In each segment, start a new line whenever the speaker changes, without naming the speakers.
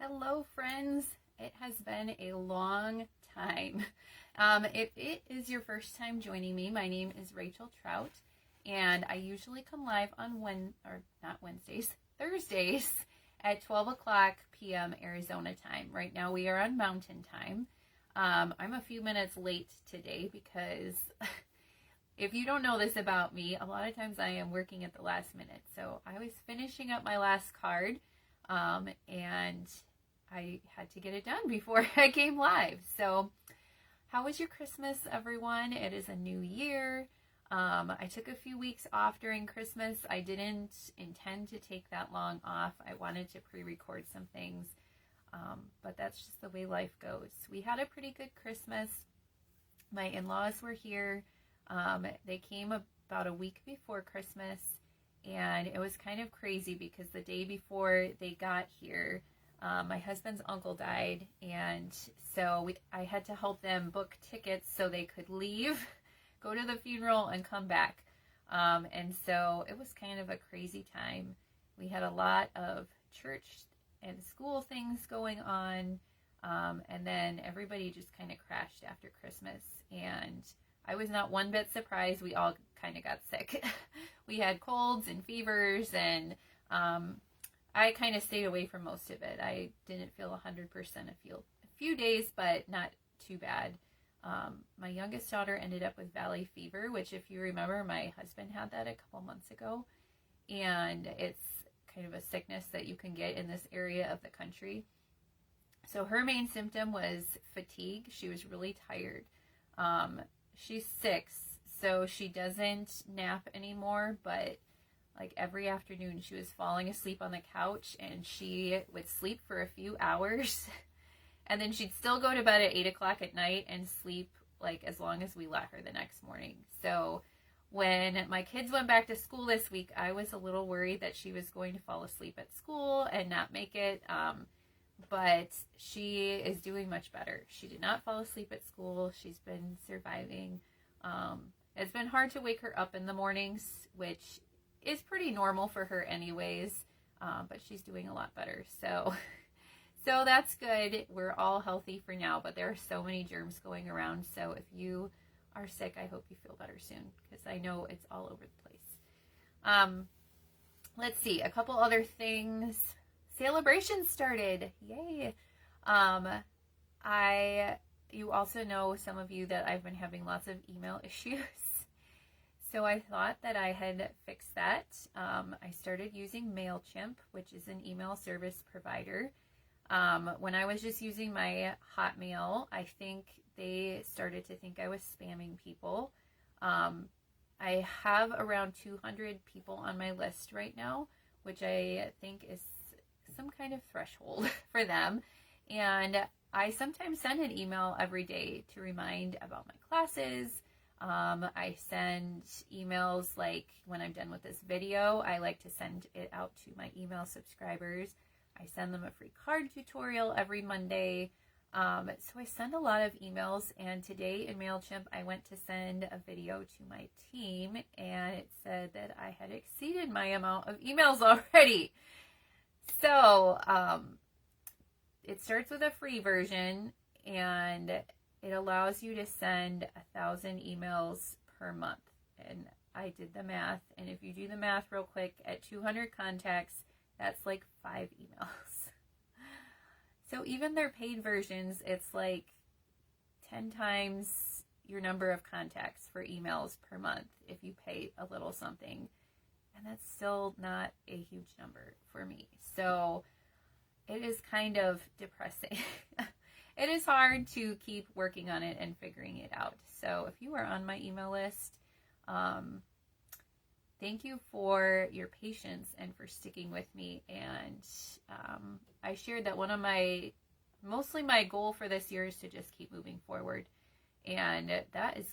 Hello, friends. It has been a long time. If it is your first time joining me, my name is Rachel Trout, and I usually come live on Thursdays at 12 o'clock p.m. Arizona time. Right now we are on Mountain Time. I'm a few minutes late today because if you don't know this about me, a lot of times I am working at the last minute. So I was finishing up my last card, and I had to get it done before I came live. So how was your Christmas, everyone? It is a new year. I took a few weeks off during Christmas. I didn't intend to take that long off. I wanted to pre-record some things, but that's just the way life goes. We had a pretty good Christmas. My in-laws were here. They came about a week before Christmas, and it was kind of crazy because the day before they got here, my husband's uncle died, and so I had to help them book tickets so they could leave, go to the funeral, and come back. And so it was kind of a crazy time. We had a lot of church and school things going on, and then everybody just kind of crashed after Christmas, and I was not one bit surprised. We all kind of got sick. We had colds and fevers, and I kind of stayed away from most of it. I didn't feel 100% a few days, but not too bad. My youngest daughter ended up with valley fever, which, if you remember, my husband had that a couple months ago. And it's kind of a sickness that you can get in this area of the country. So her main symptom was fatigue. She was really tired. She's 6, so she doesn't nap anymore, but like every afternoon she was falling asleep on the couch, and she would sleep for a few hours and then she'd still go to bed at 8 o'clock at night and sleep like as long as we let her the next morning. So when my kids went back to school this week, I was a little worried that she was going to fall asleep at school and not make it, but she is doing much better. She did not fall asleep at school. She's been surviving. It's been hard to wake her up in the mornings, which is pretty normal for her anyways, but she's doing a lot better. So that's good. We're all healthy for now, but there are so many germs going around. So if you are sick, I hope you feel better soon, because I know it's all over the place. Let's see, a couple other things. Celebrations started. Yay. You also know, some of you, that I've been having lots of email issues. So I thought that I had fixed that. I started using MailChimp, which is an email service provider. When I was just using my Hotmail, I think they started to think I was spamming people. I have around 200 people on my list right now, which I think is some kind of threshold for them. And I sometimes send an email every day to remind about my classes. I send emails, like when I'm done with this video, I like to send it out to my email subscribers. I send them a free card tutorial every Monday. So I send a lot of emails, and today in MailChimp, I went to send a video to my team, and it said that I had exceeded my amount of emails already. So it starts with a free version, and it allows you to send 1,000 emails per month. And I did the math, and if you do the math real quick, at 200 contacts, that's like 5 emails. So even their paid versions, it's like 10 times your number of contacts for emails per month if you pay a little something. And that's still not a huge number for me. So it is kind of depressing. It is hard to keep working on it and figuring it out. So if you are on my email list, thank you for your patience and for sticking with me. And I shared that mostly my goal for this year is to just keep moving forward. And that is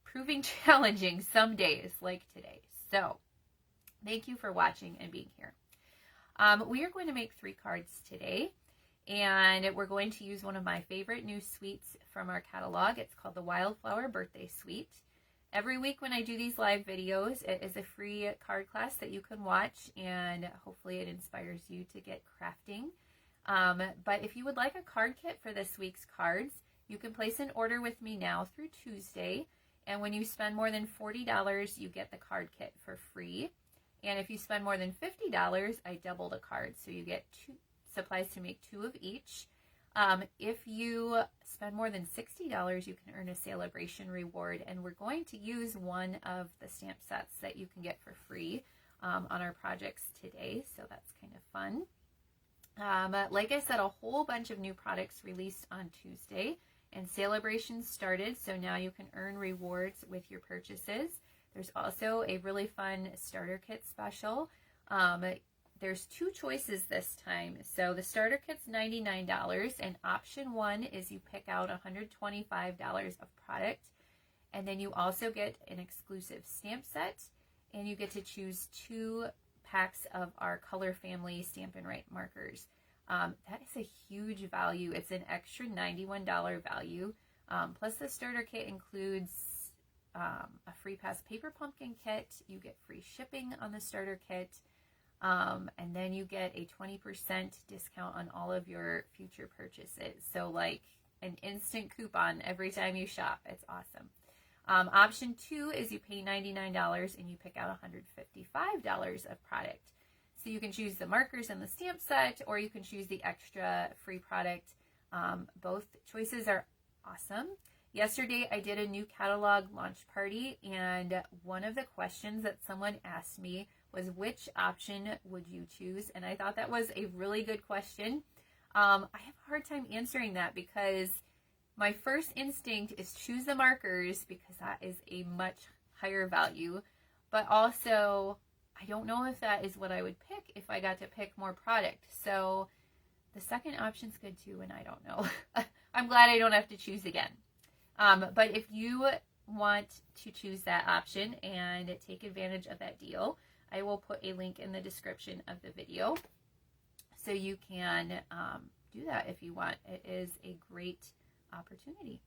proving challenging some days, like today. So thank you for watching and being here. We are going to make 3 cards today, and we're going to use one of my favorite new suites from our catalog. It's called the Wildflower Birthday Suite. Every week when I do these live videos, it is a free card class that you can watch, and hopefully it inspires you to get crafting. But if you would like a card kit for this week's cards, you can place an order with me now through Tuesday. And when you spend more than $40, you get the card kit for free. And if you spend more than $50, I double the card. So you get two supplies to make 2 of each. If you spend more than $60, you can earn a celebration reward. And we're going to use one of the stamp sets that you can get for free on our projects today. So that's kind of fun. Like I said, a whole bunch of new products released on Tuesday, and celebrations started, so now you can earn rewards with your purchases. There's also a really fun starter kit special. There's 2 choices this time. So the starter kit's $99, and option 1 is you pick out $125 of product, and then you also get an exclusive stamp set, and you get to choose 2 packs of our Color Family Stampin' Up markers. That is a huge value. It's an extra $91 value. Plus the starter kit includes a free pass paper pumpkin kit. You get free shipping on the starter kit. And then you get a 20% discount on all of your future purchases. So like an instant coupon every time you shop. It's awesome. Option 2 is you pay $99 and you pick out $155 of product. So you can choose the markers and the stamp set, or you can choose the extra free product. Both choices are awesome. Yesterday I did a new catalog launch party, and one of the questions that someone asked me was, which option would you choose? And I thought that was a really good question. I have a hard time answering that because my first instinct is choose the markers because that is a much higher value, but also I don't know if that is what I would pick if I got to pick more product. So the second option's good too, and I don't know. I'm glad I don't have to choose again. But if you want to choose that option and take advantage of that deal, I will put a link in the description of the video so you can do that if you want. It is a great opportunity.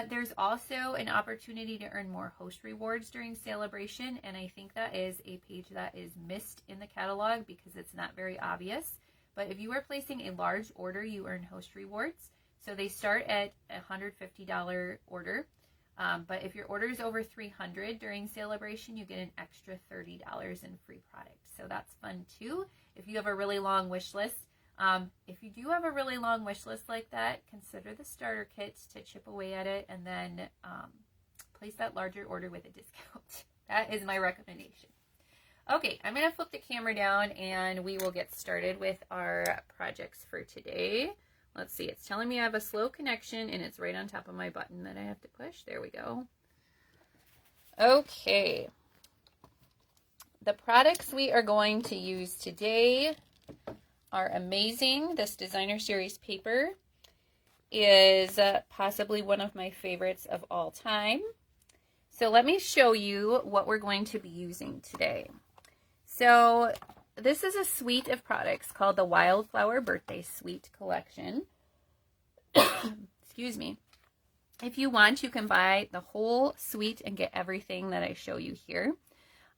There's also an opportunity to earn more host rewards during celebration, and I think that is a page that is missed in the catalog because it's not very obvious. But if you are placing a large order, you earn host rewards. So they start at a $150 order. But if your order is over $300 during celebration, you get an extra $30 in free product. So that's fun too. If you have a really long wish list, if you do have a really long wish list like that, consider the starter kits to chip away at it, and then place that larger order with a discount. That is my recommendation. Okay, I'm going to flip the camera down and we will get started with our projects for today. Let's see, it's telling me I have a slow connection and it's right on top of my button that I have to push. There we go. Okay. The products we are going to use today are amazing. This designer series paper is possibly one of my favorites of all time. So let me show you what we're going to be using today. So this is a suite of products called the Wildflower Birthday Suite Collection. Excuse me. If you want, you can buy the whole suite and get everything that I show you here.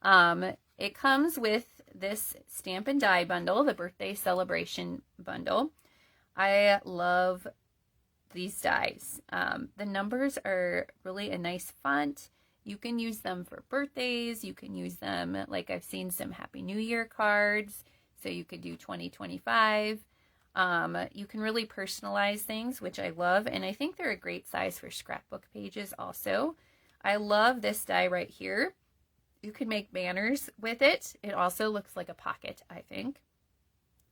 It comes with this stamp and die bundle, the birthday celebration bundle. I love these dies. The numbers are really a nice font. You can use them for birthdays. You can use them, like I've seen some Happy New Year cards. So you could do 2025. You can really personalize things, which I love. And I think they're a great size for scrapbook pages also. I love this die right here. You can make banners with it. It also looks like a pocket, I think.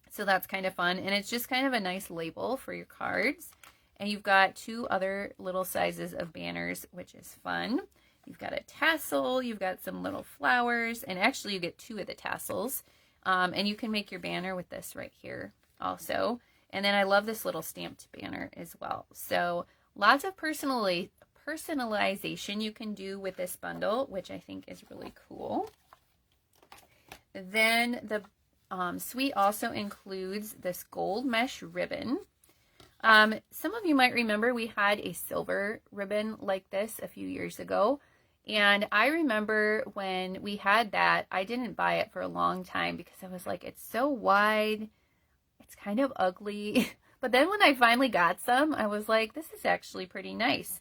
So that's kind of fun. And it's just kind of a nice label for your cards. And you've got 2 other little sizes of banners, which is fun. You've got a tassel, you've got some little flowers, and actually you get 2 of the tassels. And you can make your banner with this right here also. And then I love this little stamped banner as well. So lots of personalization you can do with this bundle, which I think is really cool. Then the suite also includes this gold mesh ribbon. Some of you might remember we had a silver ribbon like this a few years ago. And I remember when we had that, I didn't buy it for a long time because I was like, it's so wide. it's kind of ugly. But then when I finally got some, I was like, this is actually pretty nice.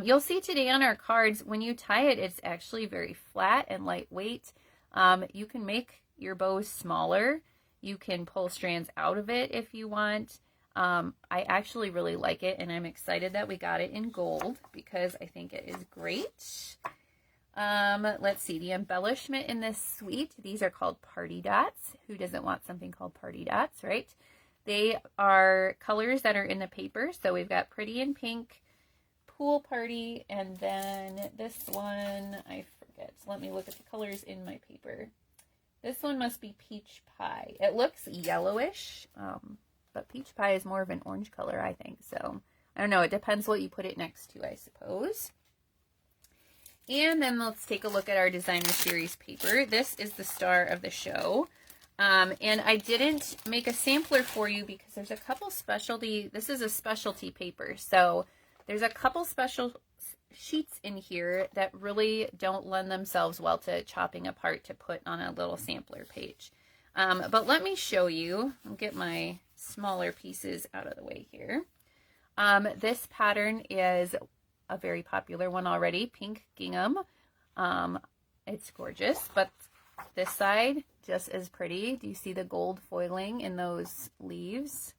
You'll see today on our cards, when you tie it, it's actually very flat and lightweight. You can make your bows smaller. You can pull strands out of it if you want. I actually really like it, and I'm excited that we got it in gold because I think it is great. Let's see, the embellishment in this suite, these are called party dots. Who doesn't want something called party dots, right? They are colors that are in the paper. So we've got pretty in pink, pool party, and then this one, I forget. Let me look at the colors in my paper. This one must be peach pie. It looks yellowish, but peach pie is more of an orange color, I think. So I don't know. It depends what you put it next to, I suppose. And then let's take a look at our designer series paper. This is the star of the show. And I didn't make a sampler for you because there's a couple specialty, this is a specialty paper. So there's a couple special sheets in here that really don't lend themselves well to chopping apart to put on a little sampler page. But let me show you. I'll get my smaller pieces out of the way here. This pattern is a very popular one already, pink gingham. It's gorgeous, but this side just as pretty. Do you see the gold foiling in those leaves?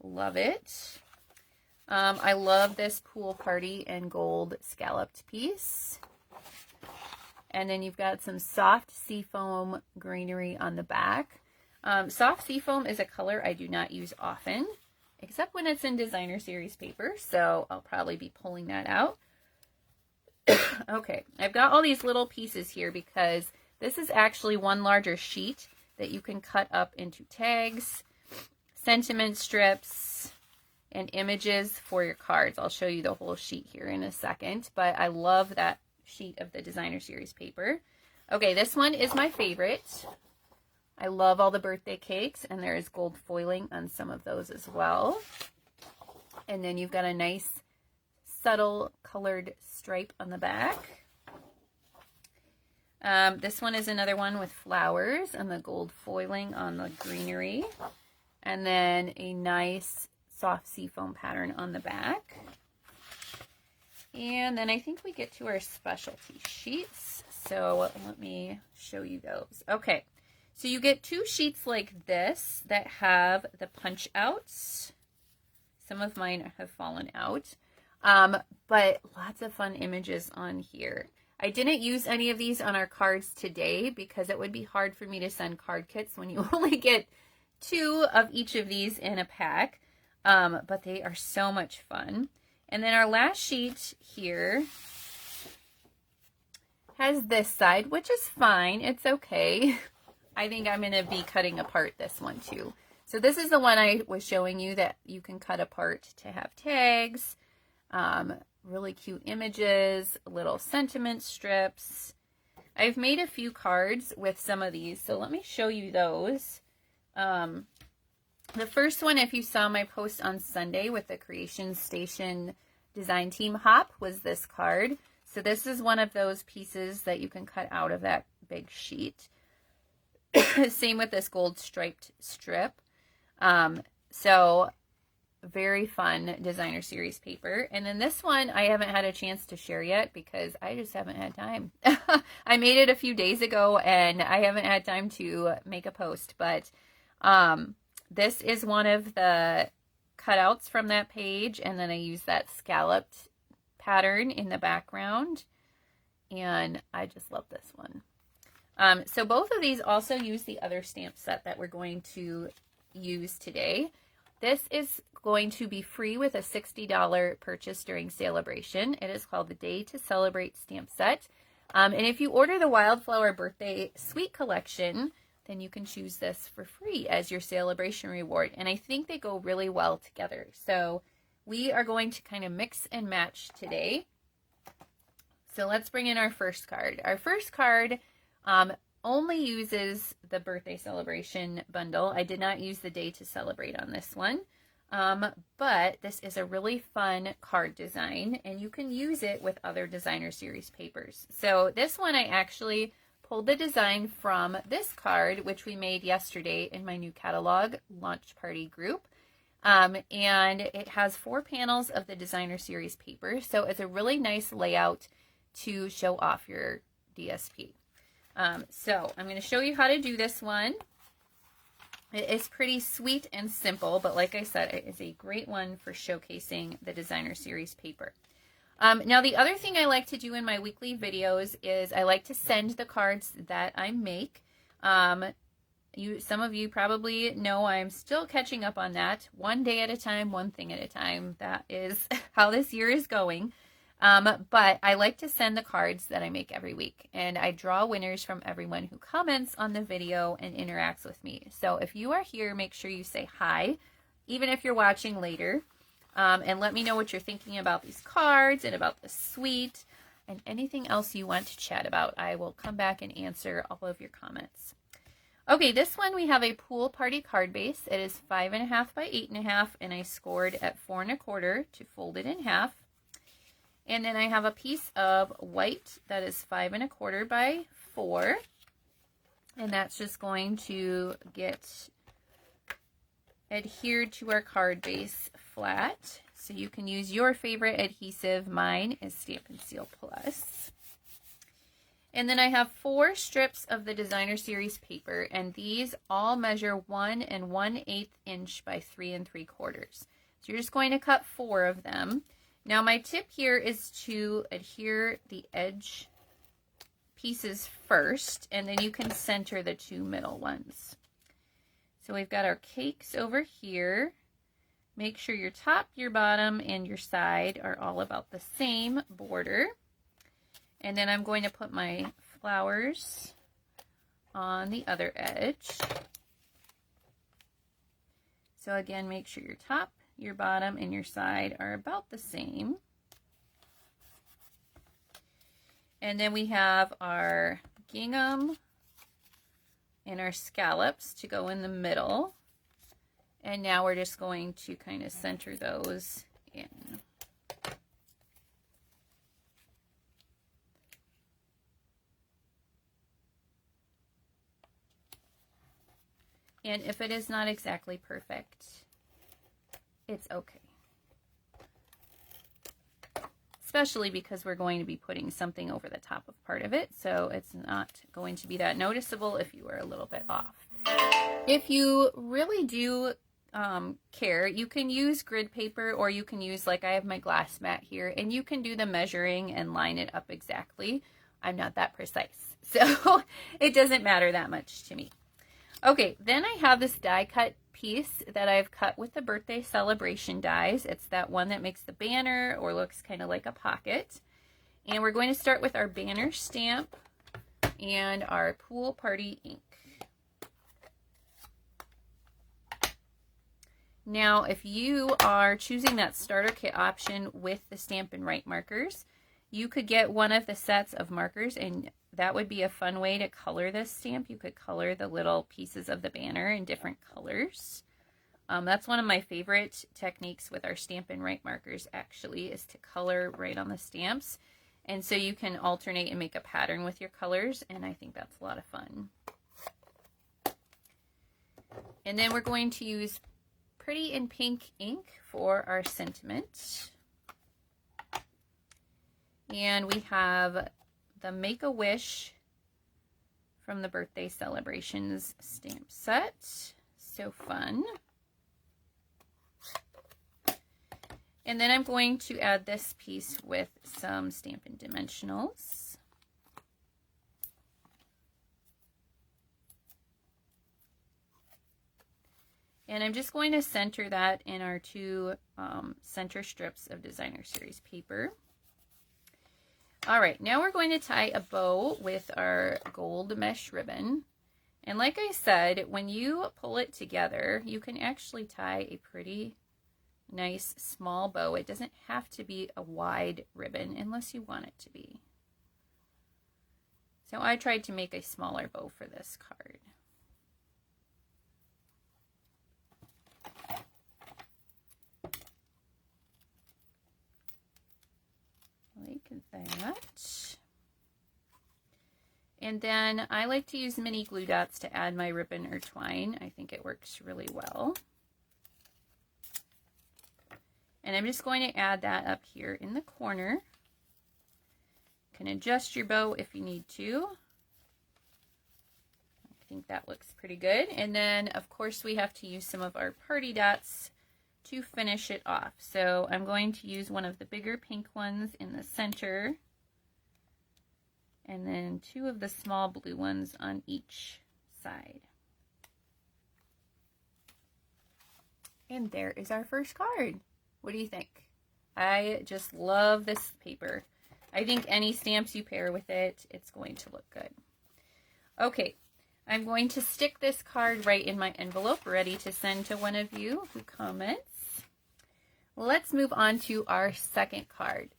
Love it. I love this pool party and gold scalloped piece. And then you've got some soft seafoam greenery on the back. Soft seafoam is a color I do not use often, except when it's in designer series paper, so I'll probably be pulling that out. Okay, I've got all these little pieces here because this is actually one larger sheet that you can cut up into tags, sentiment strips, and images for your cards. I'll show you the whole sheet here in a second, but I love that sheet of the designer series paper. Okay, this one is my favorite. I love all the birthday cakes, and there is gold foiling on some of those as well. And then you've got a nice subtle colored stripe on the back. This one is another one with flowers and the gold foiling on the greenery. And then a nice soft seafoam pattern on the back. And then I think we get to our specialty sheets. So let me show you those. Okay. So you get two sheets like this that have the punch outs. Some of mine have fallen out, but lots of fun images on here. I didn't use any of these on our cards today because it would be hard for me to send card kits when you only get two of each of these in a pack, but they are so much fun. And then our last sheet here has this side, which is fine. It's okay. I think I'm going to be cutting apart this one too. So this is the one I was showing you that you can cut apart to have tags, really cute images, little sentiment strips. I've made a few cards with some of these, so let me show you those. The first one, if you saw my post on Sunday with the Creation Station Design Team Hop, was this card. So this is one of those pieces that you can cut out of that big sheet. Same with this gold striped strip. So very fun designer series paper. And then this one I haven't had a chance to share yet because I just haven't had time. I made it a few days ago and I haven't had time to make a post, but this is one of the cutouts from that page, and then I use that scalloped pattern in the background, and I just love this one. So both of these also use the other stamp set that we're going to use today. This is going to be free with a $60 purchase during Celebration. It is called the Day to Celebrate stamp set. And if you order the Wildflower Birthday Suite Collection, then you can choose this for free as your Celebration reward. And I think they go really well together. So we are going to kind of mix and match today. So let's bring in our first card. Our first card only uses the birthday celebration bundle. I did not use the Day to Celebrate on this one, but this is a really fun card design, and you can use it with other designer series papers. So this one I actually pulled the design from this card, which we made yesterday in my new catalog launch party group. And it has 4 panels of the designer series paper. So it's a really nice layout to show off your DSP. So I'm going to show you how to do this one. It is pretty sweet and simple, but like I said, it is a great one for showcasing the designer series paper. Now the other thing I like to do in my weekly videos is I like to send the cards that I make. Some of you probably know I'm still catching up on that. One day at a time, one thing at a time. That is how this year is going. But I like to send the cards that I make every week. And I draw winners from everyone who comments on the video and interacts with me. So if you are here, make sure you say hi, even if you're watching later. And let me know what you're thinking about these cards and about the suite and anything else you want to chat about. I will come back and answer all of your comments. Okay, this one we have a pool party card base. It is 5.5 by 8.5, and I scored at 4 1/4 to fold it in half. And then I have a piece of white that is 5 1/4 by 4, and that's just going to get adhered to our card base flat. So you can use your favorite adhesive. Mine is Stampin' Seal Plus. And then I have 4 strips of the designer series paper, and these all measure 1 1/8 inch by 3 3/4. So you're just going to cut 4 of them. Now my tip here is to adhere the edge pieces first, and then you can center the 2 middle ones. So we've got our cakes over here. Make sure your top, your bottom, and your side are all about the same border. And then I'm going to put my flowers on the other edge. So again, make sure your top, your bottom, and your side are about the same. And then we have our gingham and our scallops to go in the middle. And now we're just going to kind of center those in. And if it is not exactly perfect, it's okay. Especially because we're going to be putting something over the top of part of it, so it's not going to be that noticeable if you are a little bit off. If you really do care, you can use grid paper, or you can use, like I have my glass mat here, and you can do the measuring and line it up exactly. I'm not that precise, so it doesn't matter that much to me. Okay, then I have this die cut piece that I've cut with the birthday celebration dies. It's that one that makes the banner or looks kind of like a pocket. And we're going to start with our banner stamp and our pool party ink. Now, if you are choosing that starter kit option with the Stampin' Write markers, you could get one of the sets of markers, and that would be a fun way to color this stamp. You could color the little pieces of the banner in different colors. That's one of my favorite techniques with our Stampin' Write markers, actually, is to color right on the stamps. And so you can alternate and make a pattern with your colors, and I think that's a lot of fun. And then we're going to use Pretty in Pink ink for our sentiment. And we have the Make-A-Wish from the Birthday Celebrations stamp set. So fun. And then I'm going to add this piece with some Stampin' Dimensionals. And I'm just going to center that in our 2 center strips of designer series paper. All right, now we're going to tie a bow with our gold mesh ribbon. And like I said, when you pull it together, you can actually tie a pretty nice small bow. It doesn't have to be a wide ribbon unless you want it to be. So I tried to make a smaller bow for this card. Like that. And then I like to use mini glue dots to add my ribbon or twine. I think it works really well. And I'm just going to add that up here in the corner. You can adjust your bow if you need to. I think that looks pretty good. And then, of course, we have to use some of our party dots to finish it off. So I'm going to use one of the bigger pink ones in the center, and then 2 of the small blue ones on each side. And there is our first card. What do you think? I just love this paper. I think any stamps you pair with it, it's going to look good. Okay, I'm going to stick this card right in my envelope, ready to send to one of you who comments. Let's move on to our second card.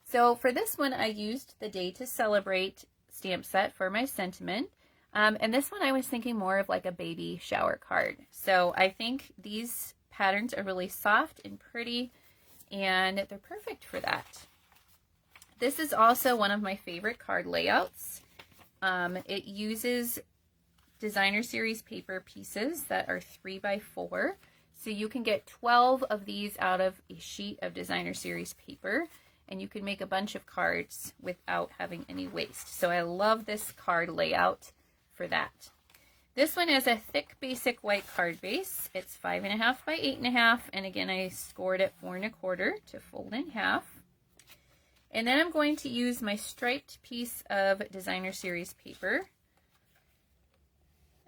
So for this one, I used the Day to Celebrate stamp set for my sentiment. And this one I was thinking more of like a baby shower card. So I think these patterns are really soft and pretty, and they're perfect for that. This is also one of my favorite card layouts. It uses designer series paper pieces that are 3x4. So you can get 12 of these out of a sheet of designer series paper, and you can make a bunch of cards without having any waste. So I love this card layout for that. This one is a thick basic white card base. It's 5.5 by 8.5, and again I scored it 4 1/4 to fold in half. And then I'm going to use my striped piece of designer series paper.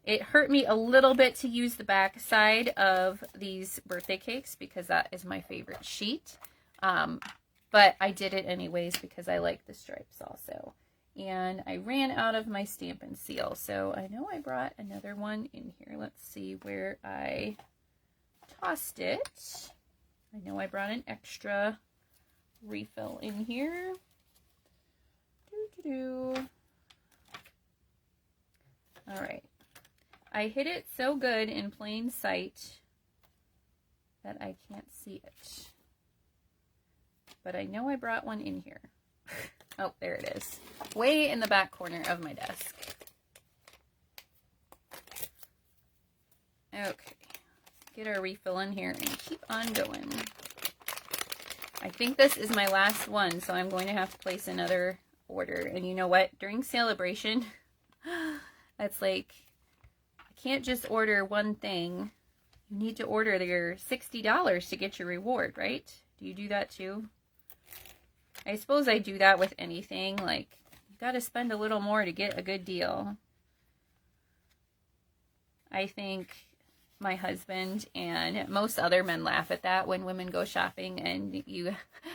It hurt me a little bit to use the back side of these birthday cakes because that is my favorite sheet. But I did it anyways because I like the stripes also. And I ran out of my Stampin' Seal, so I know I brought another one in here. Let's see where I tossed it. I know I brought an extra refill in here. All right. I hid it so good in plain sight that I can't see it. But I know I brought one in here. Oh, there it is. Way in the back corner of my desk. Okay. Get our refill in here and keep on going. I think this is my last one, so I'm going to have to place another order. And you know what? During celebration, that's like, I can't just order one thing. You need to order your $60 to get your reward, right? Do you do that too? I suppose I do that with anything. Like, you got to spend a little more to get a good deal. I think my husband and most other men laugh at that when women go shopping and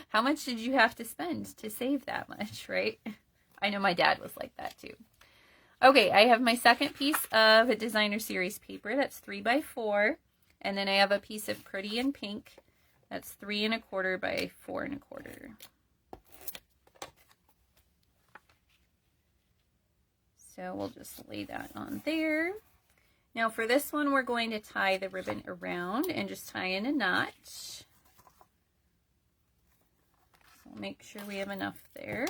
how much did you have to spend to save that much, right? I know my dad was like that too. Okay, I have my second piece of a designer series paper that's 3x4, and then I have a piece of Pretty in Pink that's 3 1/4 by 4 1/4. So we'll just lay that on there. Now for this one, we're going to tie the ribbon around and just tie in a knot. So make sure we have enough there.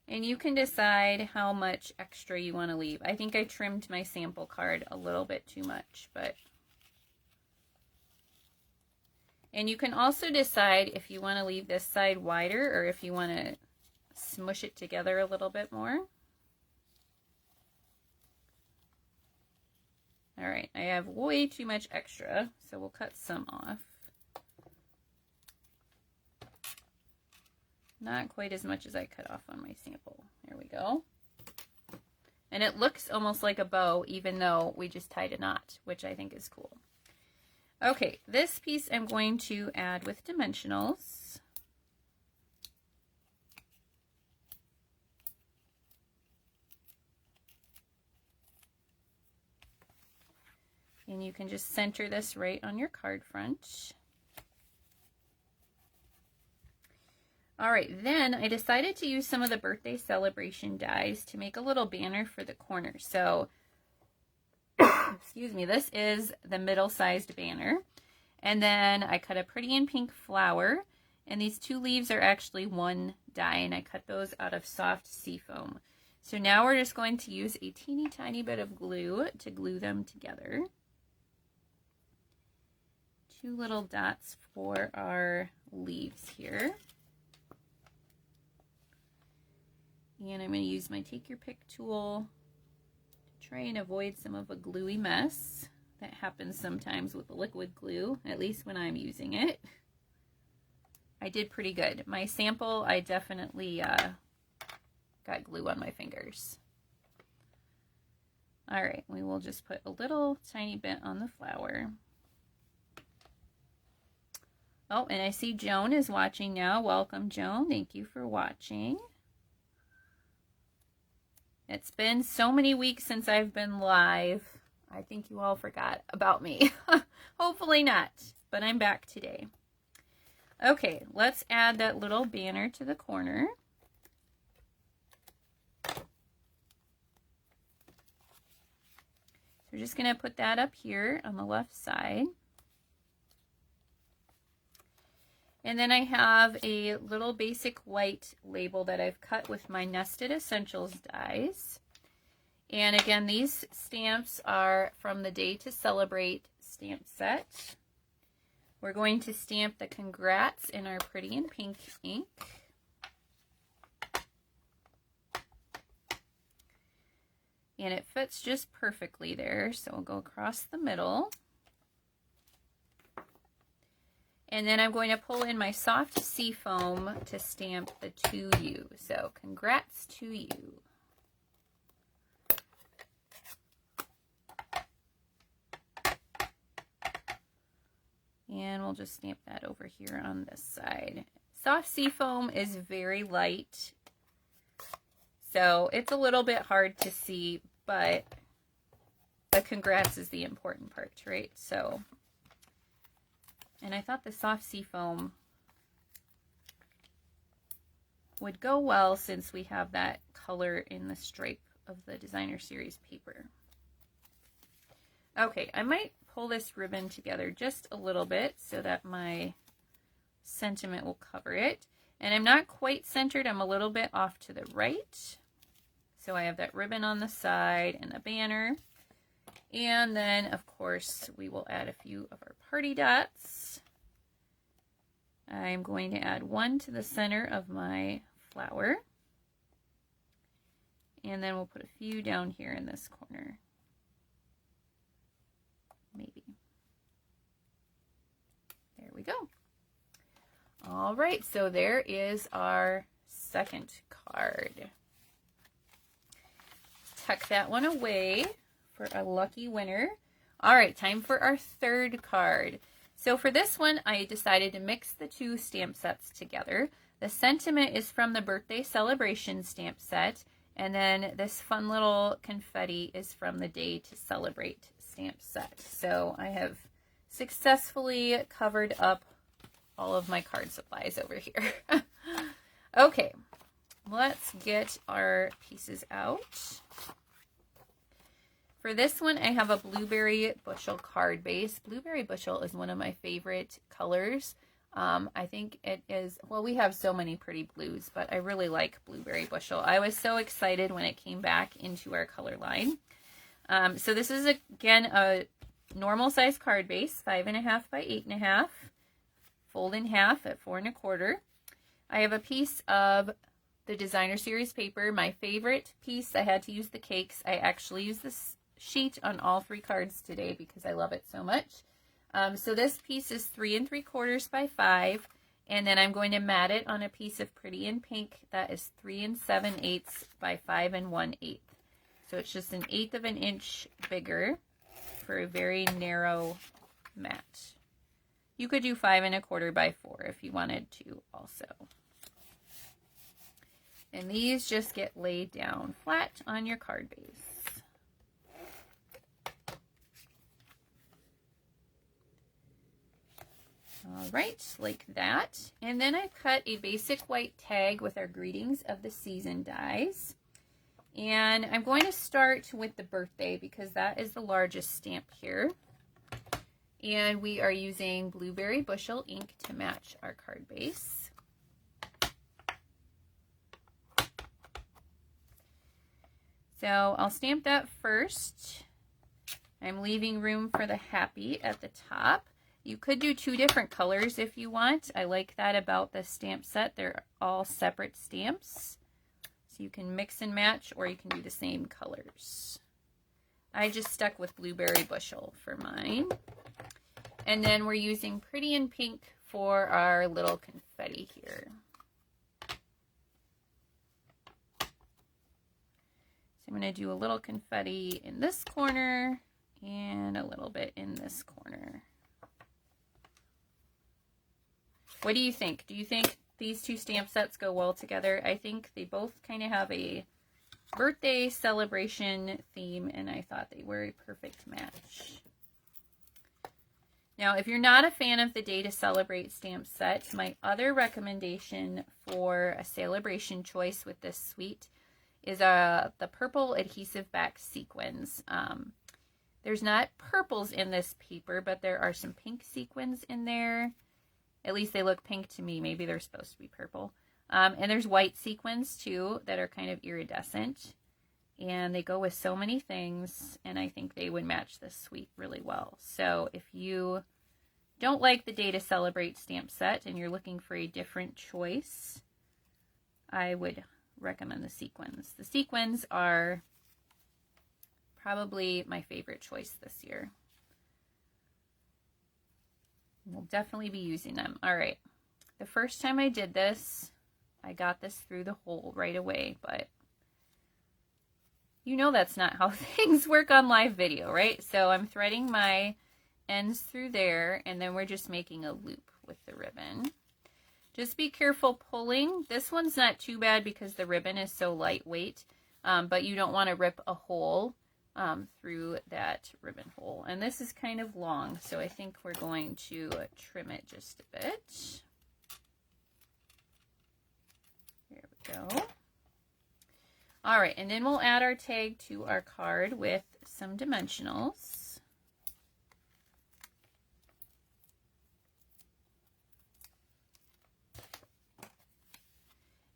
And you can decide how much extra you want to leave. I think I trimmed my sample card a little bit too much, but... And you can also decide if you want to leave this side wider or if you want to smush it together a little bit more. All right, I have way too much extra, so we'll cut some off. Not quite as much as I cut off on my sample. There we go. And it looks almost like a bow, even though we just tied a knot, which I think is cool. Okay, this piece I'm going to add with dimensionals. And you can just center this right on your card front. All right, then I decided to use some of the birthday celebration dies to make a little banner for the corner. So, excuse me, this is the middle-sized banner. And then I cut a Pretty in Pink flower, And these 2 leaves are actually 1 die, and I cut those out of soft seafoam. So now we're just going to use a teeny tiny bit of glue to glue them together. 2 little dots for our leaves here. And I'm going to use my Take Your Pick tool to try and avoid some of a gluey mess that happens sometimes with the liquid glue, at least when I'm using it. I did pretty good. My sample, I definitely got glue on my fingers. All right, we will just put a little tiny bit on the flower. Oh, and I see Joan is watching now. Welcome, Joan. Thank you for watching. It's been so many weeks since I've been live. I think you all forgot about me. Hopefully not, but I'm back today. Okay, let's add that little banner to the corner. So we're just going to put that up here on the left side. And then I have a little basic white label that I've cut with my Nested Essentials dies. And again, these stamps are from the Day to Celebrate stamp set. We're going to stamp the congrats in our Pretty in Pink ink. And it fits just perfectly there, so we'll go across the middle. And then I'm going to pull in my soft seafoam to stamp the to you. So congrats to you. And we'll just stamp that over here on this side. Soft seafoam is very light, so it's a little bit hard to see, but the congrats is the important part, right? So, and I thought the soft seafoam would go well since we have that color in the stripe of the designer series paper. Okay, I might pull this ribbon together just a little bit so that my sentiment will cover it. And I'm not quite centered, I'm a little bit off to the right. So I have that ribbon on the side and the banner. And then, of course, we will add a few of our party dots. I'm going to add one to the center of my flower. And then we'll put a few down here in this corner. Maybe. There we go. All right, so there is our second card. Tuck that one away for a lucky winner. All right, time for our third card. So for this one, I decided to mix the 2 stamp sets together. The sentiment is from the Birthday Celebration stamp set, and then this fun little confetti is from the Day to Celebrate stamp set. So I have successfully covered up all of my card supplies over here. Okay, let's get our pieces out. For this one, I have a Blueberry Bushel card base. Blueberry Bushel is one of my favorite colors. I think it is, well, we have so many pretty blues, but I really like Blueberry Bushel. I was so excited when it came back into our color line. So this is, again, a normal size card base, 5.5 by 8.5, fold in half at 4 1/4. I have a piece of the designer series paper, my favorite piece. I had to use the cakes. I actually used this sheet on all 3 cards today because I love it so much. So this piece is 3 3/4 by 5, and then I'm going to mat it on a piece of Pretty in Pink that is 3 7/8 by 5 1/8. So it's just 1/8 of an inch bigger for a very narrow mat. You could do 5 1/4 by 4 if you wanted to also. And these just get laid down flat on your card base. All right, like that. And then I cut a basic white tag with our Greetings of the Season dies. And I'm going to start with the birthday because that is the largest stamp here. And we are using Blueberry Bushel ink to match our card base. So I'll stamp that first. I'm leaving room for the happy at the top. You could do 2 different colors if you want. I like that about the stamp set. They're all separate stamps. So you can mix and match, or you can do the same colors. I just stuck with Blueberry Bushel for mine. And then we're using Pretty in Pink for our little confetti here. So I'm going to do a little confetti in this corner and a little bit in this corner. What do you think? Do you think these 2 stamp sets go well together? I think they both kind of have a birthday celebration theme, and I thought they were a perfect match. Now, if you're not a fan of the Day to Celebrate stamp set, my other recommendation for a celebration choice with this suite is the purple adhesive back sequins. There's not purples in this paper, but there are some pink sequins in there. At least they look pink to me. Maybe they're supposed to be purple. And there's white sequins too that are kind of iridescent. And they go with so many things, and I think they would match this suite really well. So if you don't like the Day to Celebrate stamp set and you're looking for a different choice, I would recommend the sequins. The sequins are probably my favorite choice this year. We'll definitely be using them. All right. The first time I did this, I got this through the hole right away, but you know that's not how things work on live video, right? So I'm threading my ends through there, and then we're just making a loop with the ribbon. Just be careful pulling. This one's not too bad because the ribbon is so lightweight, but you don't want to rip a hole through that ribbon hole. And this is kind of long, so I think we're going to trim it just a bit. There we go. All right, and then we'll add our tag to our card with some dimensionals.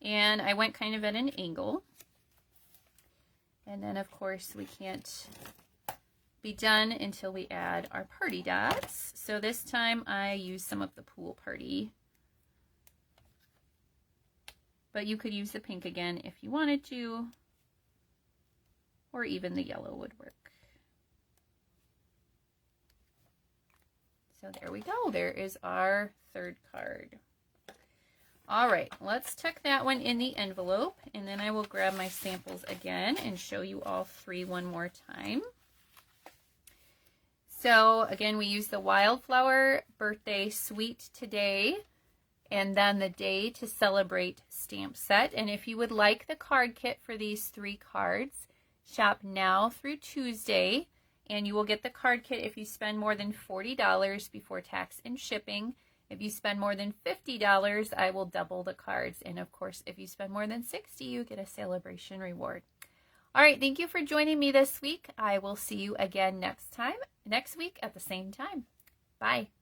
And I went kind of at an angle. And then, of course, we can't be done until we add our party dots. So this time I used some of the pool party. But you could use the pink again if you wanted to, or even the yellow would work. So there we go. There is our third card. All right, let's tuck that one in the envelope, and then I will grab my samples again and show you all 3 one more time. So again, we use the Wildflower Birthday Suite today, and then the Day to Celebrate stamp set. And if you would like the card kit for these 3 cards, shop now through Tuesday, and you will get the card kit if you spend more than $40 before tax and shipping. If you spend more than $50, I will double the cards. And of course, if you spend more than $60, you get a celebration reward. All right, thank you for joining me this week. I will see you again next week at the same time. Bye.